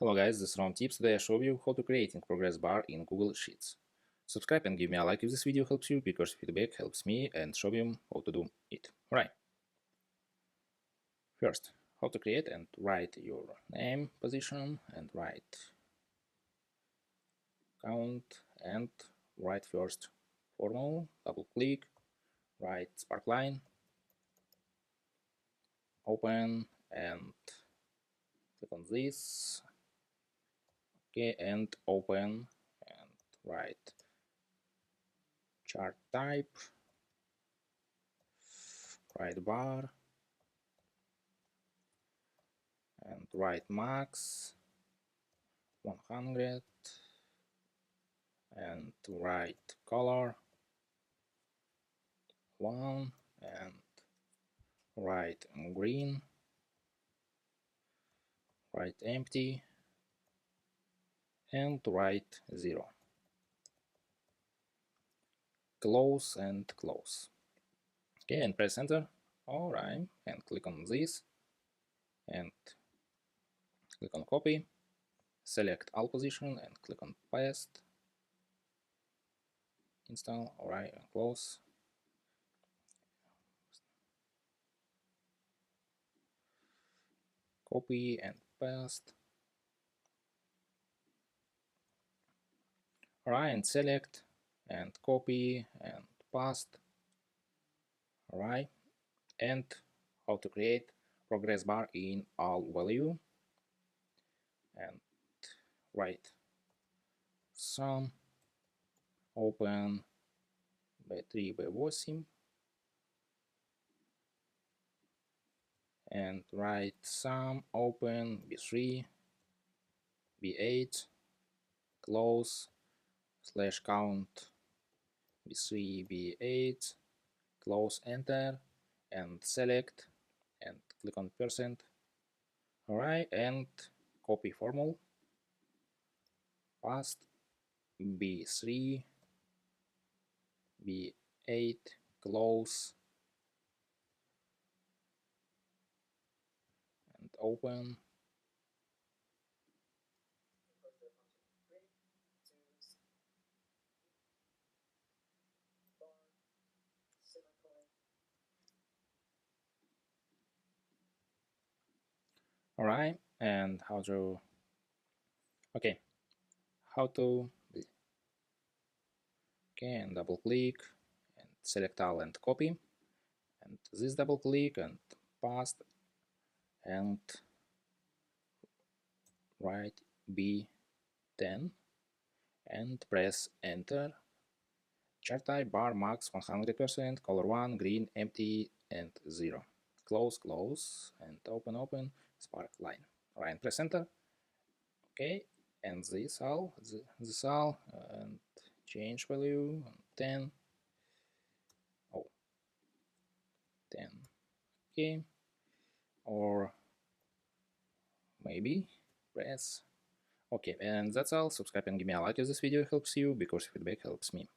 Hello guys, this is Ron Tips. Today I show you how to create progress bar in Google Sheets. Subscribe and give me a like if this video helps you, because feedback helps me and show you how to do it. Right. First, how to create and write your name, position, and write count, and write first formula, double click, write sparkline, open and click on this, okay, and open and write chart type, write bar, and write max 100, and write color 1, and write green, write empty, and write 0. Close and close. Okay, and press enter. Alright, and click on this and click on copy, select all position and click on paste, install. Alright, and close. Copy and paste. Alright, and select and copy and paste. Alright, and how to create progress bar in all value, and write sum, open b3 b8, and write sum, open b3 b8, close, slash count b3 b8, close, enter, and select and click on percent. Alright, and copy formula, paste b3 b8, close and open. Alright, and how to okay, and double click and select all and copy, and this double click and paste and write b10 and press enter. Chart type bar max 100%, color 1, green, empty, and 0. Close, close, and open, spark line. Alright, and press enter. Okay, and this all, and change value 10. Oh, 10. Okay, or maybe press. Okay, and that's all. Subscribe and give me a like if this video helps you, because feedback helps me.